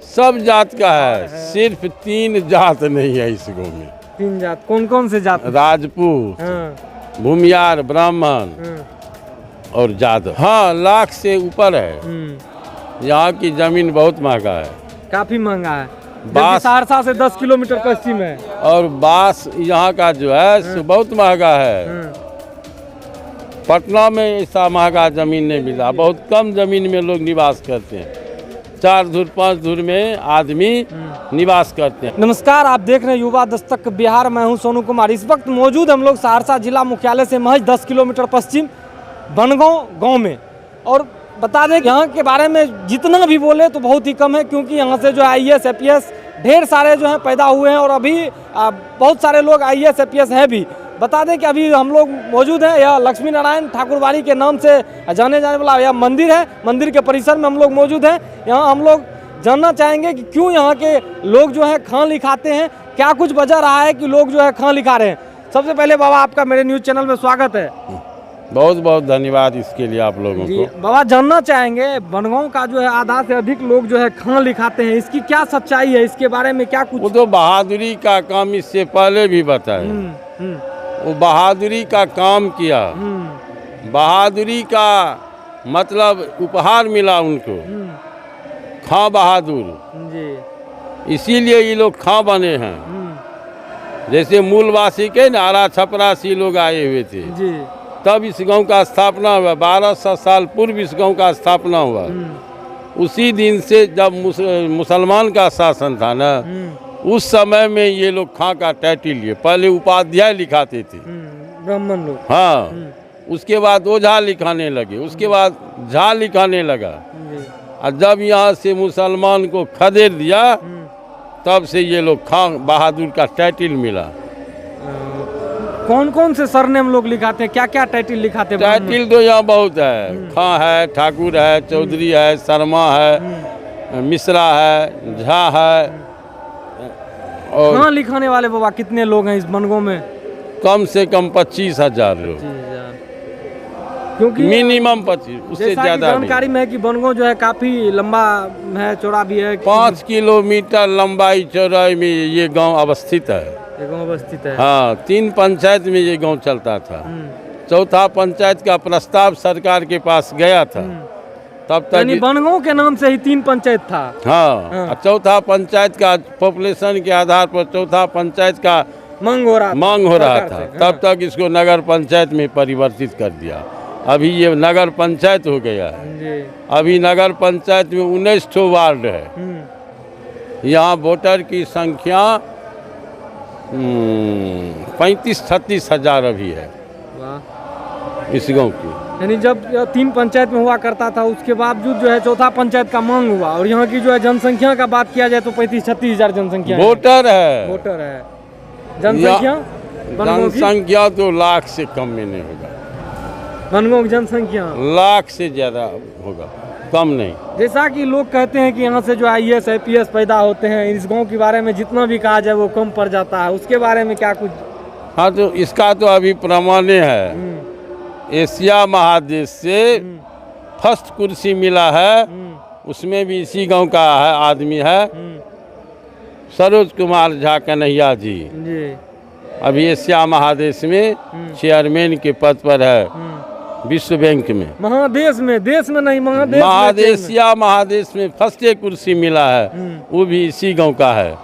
सब जात का है, सिर्फ 3 जात नहीं है इस गाँव में। 3 जात कौन कौन से जात? राजपूत, हाँ, भूमियार, ब्राह्मण हाँ, और जादव। हाँ, लाख से ऊपर है। यहाँ की जमीन बहुत महंगा है, काफी महंगा है। जबकि बास सहरसा से 10 किलोमीटर पश्चिम है। और बांस यहाँ का जो है सो बहुत महंगा है। हाँ, पटना में ऐसा महंगा जमीन नहीं मिला। बहुत कम जमीन में लोग निवास करते हैं। 4 धुर 5 धुर में आदमी निवास करते हैं। नमस्कार, आप देख रहे हैं युवा दस्तक बिहार। मैं हूं सोनू कुमार। इस वक्त मौजूद हम लोग सहरसा जिला मुख्यालय से महज 10 किलोमीटर पश्चिम बनगांव गांव में। और बता दें कि यहाँ के बारे में जितना भी बोले तो बहुत ही कम है, क्योंकि यहाँ से जो IAS APS ढेर सारे जो हैं पैदा हुए हैं और अभी बहुत सारे लोग IAS APS हैं भी। बता दें कि अभी हम लोग मौजूद हैं, यह लक्ष्मी नारायण ठाकुरबाड़ी के नाम से जाने जाने वाला यह मंदिर है। मंदिर के परिसर में हम लोग मौजूद हैं। यहाँ हम लोग जानना चाहेंगे कि क्यों यहाँ के लोग जो है खां लिखाते हैं, क्या कुछ वजह रहा है कि लोग जो है खां लिखा रहे हैं। सबसे पहले बाबा, आपका मेरे न्यूज़ चैनल में स्वागत है। बहुत बहुत धन्यवाद इसके लिए आप लोगों जी को। बाबा, जानना चाहेंगे बनगांव का जो है आधा से अधिक लोग जो है खां लिखाते हैं, इसकी क्या सच्चाई है, इसके बारे में क्या कुछ? वो तो बहादुरी का काम इससे पहले भी बताए। वो बहादुरी का काम किया। बहादुरी का मतलब उपहार मिला उनको, खां बहादुर। जी, इसीलिए ये लोग खां बने हैं। जैसे मूलवासी के नारा छपरासी लोग आए हुए थे, जी, तब इस गांव का स्थापना हुआ। 1200 साल पूर्व इस गांव का स्थापना हुआ। उसी दिन से जब मुसलमान का शासन था ना, उस समय में ये लोग खां का टाइटल लिए। पहले उपाध्याय लिखाते थे, ब्राह्मण लोग। हाँ। उसके बाद ओझा लिखाने लगे, उसके बाद झा लिखाने लगा। जी, और जब यहाँ से मुसलमान को खदेड़ दिया, तब से ये लोग खां बहादुर का टाइटल मिला। कौन कौन से सरनेम लोग लिखाते हैं, क्या क्या टाइटल लिखाते हैं? टाइटल तो यहाँ बहुत है। खां है, ठाकुर है, चौधरी है, शर्मा है, मिश्रा है, झा है। और खां लिखाने वाले बाबा कितने लोग हैं इस बनगांव में? कम से कम 25,000 लोग, क्योंकि मिनिमम 25, उससे जैसा कि ज्यादा नहीं। जानकारी में है कि बनगांव जो है काफी लंबा है, चौड़ा भी है। 5 किलोमीटर लंबाई चौड़ाई में ये गांव अवस्थित है। ये गाँव अवस्थित है। हाँ, 3 पंचायत में ये गांव चलता था। चौथा पंचायत का प्रस्ताव सरकार के पास गया था, तब यानी तक बनगांव के नाम से ही 3 पंचायत था। हाँ। और चौथा पंचायत का पॉपुलेशन के आधार पर चौथा पंचायत का मांग हो रहा था। तब तक इसको नगर पंचायत में परिवर्तित कर दिया। अभी ये नगर पंचायत हो गया है। जी, अभी नगर पंचायत में 19 ठो वार्ड है। यहाँ वोटर की संख्या 35-36 हजार अभी है वाह। इस गांव की। यानी जब 3 पंचायत में हुआ करता था, उसके बावजूद जो है चौथा पंचायत का मांग हुआ। और यहाँ की जो है जनसंख्या का बात किया जाए तो 35-36 हजार जनसंख्या है। वोटर है। वोटर है। जनसंख्या बनगांव की? जनसंख्या तो लाख से कम में नहीं होगा। बनगांव की जनसंख्या लाख से ज्यादा होगा, कम नहीं। जैसा कि लोग कहते हैं कि यहाँ से जो IAS APS पैदा होते हैं, इस गांव के बारे में जितना भी कहा जाए वो कम पड़ जाता है, उसके बारे में क्या कुछ? हाँ, तो इसका तो अभी प्रमाण है। एशिया महादेश से फर्स्ट कुर्सी मिला है, उसमें भी इसी गांव का है, आदमी है सरोज कुमार झा कन्हैया जी। अभी एशिया महादेश में चेयरमैन के पद पर है, विश्व बैंक में। महादेश में, देश में नहीं, एशिया महादेश में फर्स्ट कुर्सी मिला है, वो भी इसी गांव का है।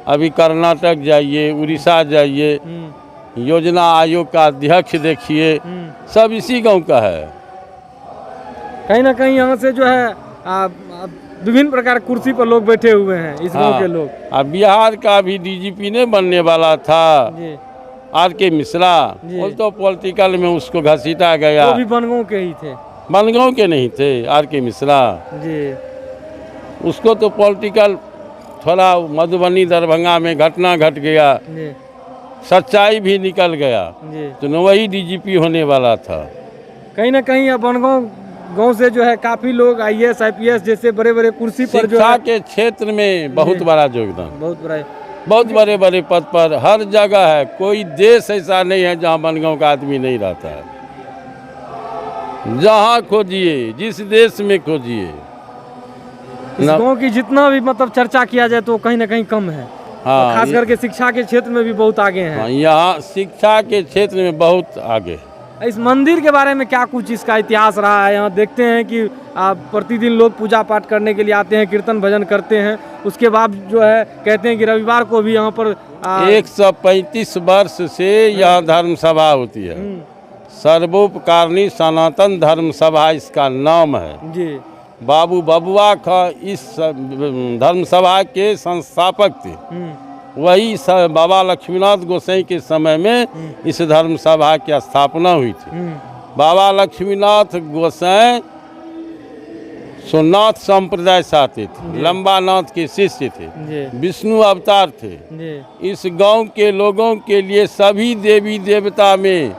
अभी कर्नाटक जाइए, उड़ीसा जाइए, योजना आयोग का अध्यक्ष देखिए, सब इसी गांव का है। कहीं ना कहीं यहाँ से जो है विभिन्न प्रकार कुर्सी पर लोग बैठे हुए हैं इस गांव के लोग। अब बिहार का भी DGP ने बनने वाला था, RK मिश्रा, वो तो पॉलिटिकल में उसको घसीटा गया। वो भी बनगांव के ही थे? बनगांव के नहीं थे, RK मिश्रा जी। उसको तो पॉलिटिकल थोड़ा मधुबनी दरभंगा में घटना घट गया, सच्चाई भी निकल गया, तो वही DGP होने वाला था। कहीं ना कहीं अब बनगांव गांव से जो है काफी लोग IAS APS जैसे बड़े बड़े कुर्सी पर जो शिक्षा के क्षेत्र में बहुत बड़ा योगदान, बहुत बड़े बड़े पद पर हर जगह है। कोई देश ऐसा नहीं है जहाँ बनगांव का आदमी नहीं रहता है। जहाँ खोजिए, जिस देश में खोजिए, इस गांव की जितना भी मतलब चर्चा किया जाए तो कहीं ना कहीं कम है। हाँ, तो खास करके शिक्षा के क्षेत्र में भी बहुत आगे हैं। हाँ, यहाँ शिक्षा के क्षेत्र में बहुत आगे। इस मंदिर के बारे में क्या कुछ इसका इतिहास रहा है? यहाँ देखते हैं कि प्रतिदिन लोग पूजा पाठ करने के लिए आते हैं, कीर्तन भजन करते हैं। उसके बाद जो है कहते हैं कि रविवार को भी यहाँ पर 135 वर्ष से यहाँ धर्म सभा होती है। सर्वोपकारणी सनातन धर्म सभा इसका नाम है जी। बाबू बबुआ का इस धर्म सभा के संस्थापक थे। वही बाबा लक्ष्मीनाथ गोसाई के समय में इस धर्म सभा की स्थापना हुई थी। बाबा लक्ष्मीनाथ गोसाई सोमनाथ संप्रदाय से आते थे, लंबानाथ के शिष्य थे, विष्णु अवतार थे। इस गांव के लोगों के लिए सभी देवी देवता में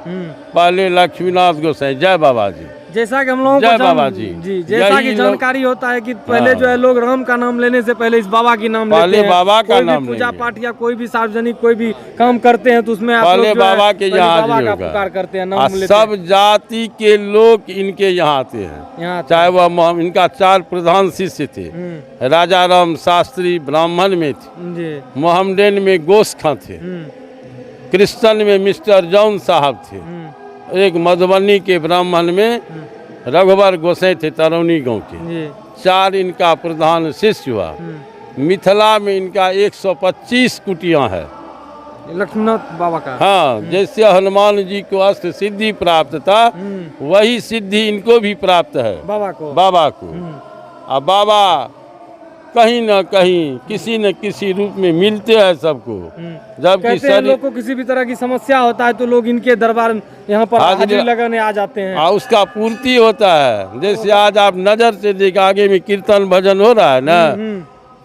पहले लक्ष्मीनाथ गोसाई। जय बाबा जी। जैसा कि हम लोगों जय बाबा जी। जी जैसा कि जानकारी होता है कि पहले जो है लोग राम का नाम लेने से पहले इस बाबा की नाम पहले लेते हैं। बाबा का नाम पूजा पाठ या कोई भी सार्वजनिक कोई भी काम करते हैं तो उसमें आप पहले लोग जो है बाबा के यहाँ बाबा का होगा। पुकार करते हैं, नाम लेते सब जाति के लोग इनके यहाँ आते हैं। यहाँ चाहे वह इनका 4 प्रधान शिष्य थे। राजा राम शास्त्री ब्राह्मण में थे, जी। मोहम्मडन में गोस खां थे, क्रिश्चियन में मिस्टर जॉन साहब थे, एक मधुबनी के ब्राह्मण में रघुवर गोसाई थे तरौनी गांव के। 4 इनका प्रधान शिष्य हुआ। मिथिला में इनका 125 कुटियां है लक्ष्मीनाथ बाबा का। हाँ, जैसे हनुमान जी को अष्ट सिद्धि प्राप्त था वही सिद्धि इनको भी प्राप्त है बाबा को। अब बाबा कहीं न कहीं किसी न किसी रूप में मिलते हैं सबको। जब कहते हैं लोग को किसी भी तरह की समस्या होता है तो लोग इनके दरबार में यहाँ पर हाजिरी लगाने आ जाते हैं। उसका पूर्ति होता है। जैसे आज आप नजर से देख आगे में कीर्तन भजन हो रहा है ना,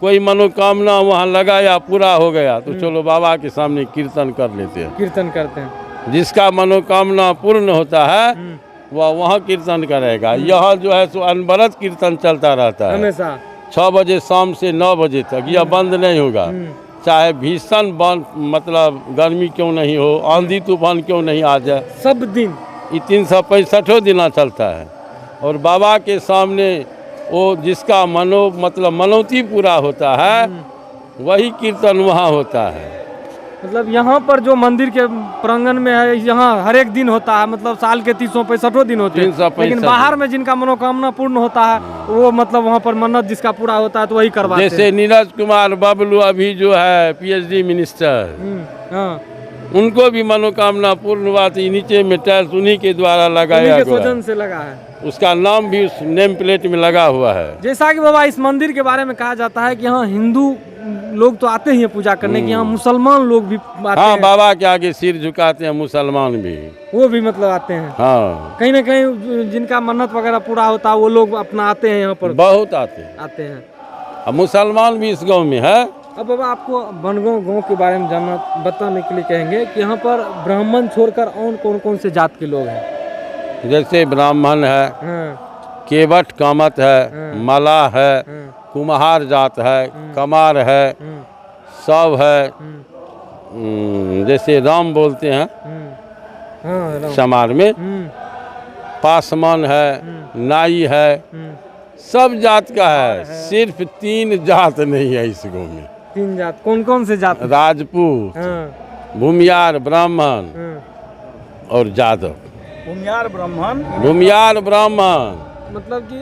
कोई मनोकामना वहाँ लगाया पूरा हो गया तो चलो बाबा के सामने कीर्तन कर लेते हैं, कीर्तन करते हैं। जिसका मनोकामना पूर्ण होता है वह वहाँ कीर्तन करेगा। यहाँ जो है सो अनवरत कीर्तन चलता रहता है हमेशा 6 बजे शाम से 9 बजे तक। यह बंद नहीं होगा, चाहे भीषण मतलब गर्मी क्यों नहीं हो, आंधी तूफान क्यों नहीं आ जाए, सब दिन ये 365 दिन चलता है। और बाबा के सामने वो जिसका मनोती पूरा होता है वही कीर्तन वहाँ होता है। मतलब यहाँ पर जो मंदिर के प्रांगण में है यहाँ हर एक दिन होता है, मतलब साल के 365 दिन होते हैं। लेकिन बाहर में जिनका मनोकामना पूर्ण होता है वो मतलब वहाँ पर मन्नत जिसका पूरा होता है तो वही करवाते हैं। जैसे नीरज कुमार बबलू अभी जो है PhD मिनिस्टर, हाँ, उनको भी मनोकामना पूर्ण हुआ थी। नीचे में टाइल्स उन्हीं के द्वारा लगाया उन्हीं के स्वजन से लगा है। उसका नाम भी उस नेम प्लेट में लगा हुआ है। जैसा कि बाबा इस मंदिर के बारे में कहा जाता है कि यहाँ हिंदू लोग तो आते ही हैं पूजा करने के, यहाँ मुसलमान लोग भी आते हाँ, हैं। बाबा के आगे सिर झुकाते हैं मुसलमान भी, वो भी मतलब आते हैं। हाँ, कहीं ना कहीं जिनका मन्नत वगैरह पूरा होता है वो लोग अपना आते हैं यहाँ पर, बहुत आते हैं। अब मुसलमान भी इस गांव में है। अब बाबा आपको बनगांव गांव के बारे में बताने के लिए कहेंगे कि यहाँ पर ब्राह्मण छोड़कर और कौन कौन से जात के लोग हैं? जैसे ब्राह्मण है, केवट कामत है, मला है, कुम्हार जात है, कमार है, सब है। जैसे राम बोलते हैं समार में, पासवान है, नाई है, सब जात का है। सिर्फ 3 जात नहीं है इस गाँव में। 3 जात कौन कौन से जात? राजपूत, भूमियार ब्राह्मण और जादव। भूमियार ब्राह्मण मतलब कि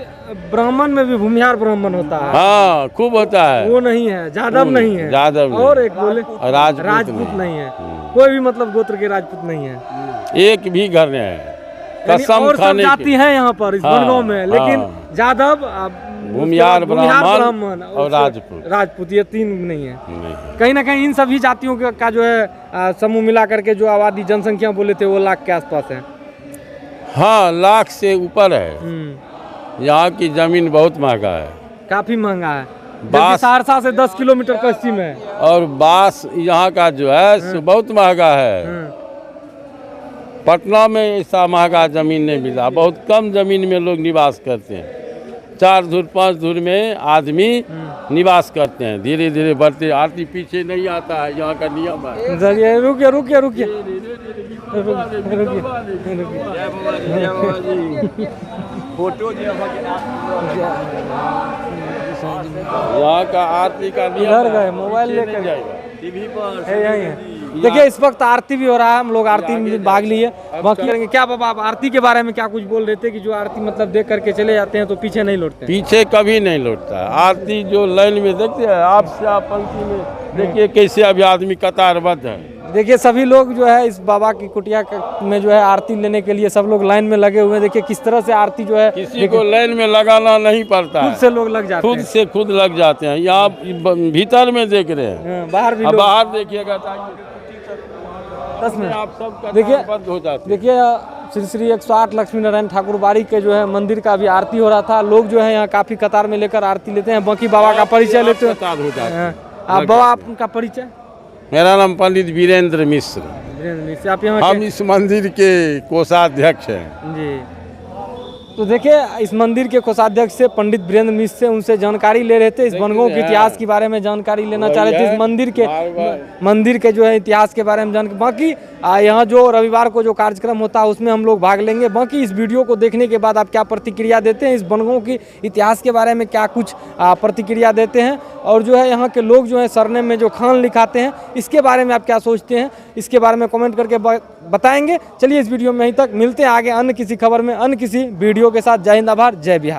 ब्राह्मण में भी भूमिहार ब्राह्मण होता है। हाँ, खूब होता है। वो नहीं है, जादव नहीं है, जादव और एक बोले राजपूत नहीं है। कोई भी मतलब गोत्र के राजपूत नहीं है, एक भी घर में है। कसम और सब खाने जाति है यहाँ पर इस बनगांव में, लेकिन जादव, भूमिहार ब्राह्मण और राजपूत ये 3 नहीं है। कहीं ना कहीं इन सभी जातियों का जो है समूह मिला करके जो आबादी जनसंख्या बोले थे वो लाख के आसपास है। हाँ, लाख से ऊपर है। यहाँ की जमीन बहुत महंगा है, काफी महंगा है। सहरसा से 10 किलोमीटर पश्चिम है। और बांस यहाँ का जो है बहुत महंगा है। पटना में ऐसा महंगा जमीन नहीं मिला। बहुत कम जमीन में लोग निवास करते हैं। 4 धुर 5 धुर में आदमी निवास करते हैं। धीरे धीरे बढ़ते, आरती पीछे नहीं आता है, यहाँ का नियम है। रुकिए फोटो यहाँ का आरती का नियम इधर है, गए, मोबाइल नीचे लेकर नहीं गए। जाएगा। है यही है। देखिए इस वक्त आरती भी हो रहा है, हम लोग आरती में भाग लिए। बाकी करेंगे क्या बाबा, आप आरती के बारे में क्या कुछ बोल रहे थे कि जो आरती मतलब देख करके चले जाते हैं तो पीछे नहीं लौटते हैं? पीछे कभी नहीं लौटता है। आरती जो लाइन में देखते हैं, आपसे आप पंक्ति में देखिए कैसे अभी आदमी कतारबद्ध है। देखिए सभी लोग जो है इस बाबा की कुटिया में जो है आरती लेने के लिए सब लोग लाइन में लगे हुए हैं। देखिए किस तरह से आरती जो है किसी को लाइन में लगाना नहीं पड़ता खुद है, से लोग लग जाते खुद हैं। से खुद लग जाते हैं। यहाँ भीतर में देख रहे हैं, हाँ, बाहर भी अब लोग बाहर देखिएगा तो 10 मिनट। आप सब देखिए- कतारबद्ध हो जाते हैं। देखिए श्री श्री 108 लक्ष्मी नारायण ठाकुर बाड़ी के जो है मंदिर का भी आरती हो रहा था। लोग जो है यहाँ काफी कतार में लेकर आरती लेते हैं। बाकी बाबा का परिचय लेते हैं। कतार हो जाते हैं। हाँ, आप बाबा आपका परिचय? मेरा नाम पंडित वीरेंद्र मिश्र, वीरेंद्र मिश्र, आप यहाँ हम इस मंदिर के कोषाध्यक्ष हैं। जी। तो देखिए इस मंदिर के कोषाध्यक्ष से पंडित वीरेंद्र मिश्र से उनसे जानकारी ले रहे थे, इस बनगांव के इतिहास के बारे में जानकारी लेना चाह रहे थे, इस मंदिर के जो है इतिहास के बारे में जानकारी। बाकी यहाँ जो रविवार को जो कार्यक्रम होता है उसमें हम लोग भाग लेंगे। बाकी इस वीडियो को देखने के बाद आप क्या प्रतिक्रिया देते हैं, इस बनगांव की इतिहास के बारे में क्या कुछ प्रतिक्रिया देते हैं, और जो है यहाँ के लोग जो है सरनेम में जो खान लिखाते हैं इसके बारे में आप क्या सोचते हैं, इसके बारे में कमेंट करके बताएंगे। चलिए इस वीडियो में यहीं तक, मिलते हैं आगे अन्य किसी खबर में अन्य किसी वीडियो के साथ। जय हिंद, आभार, जय बिहार।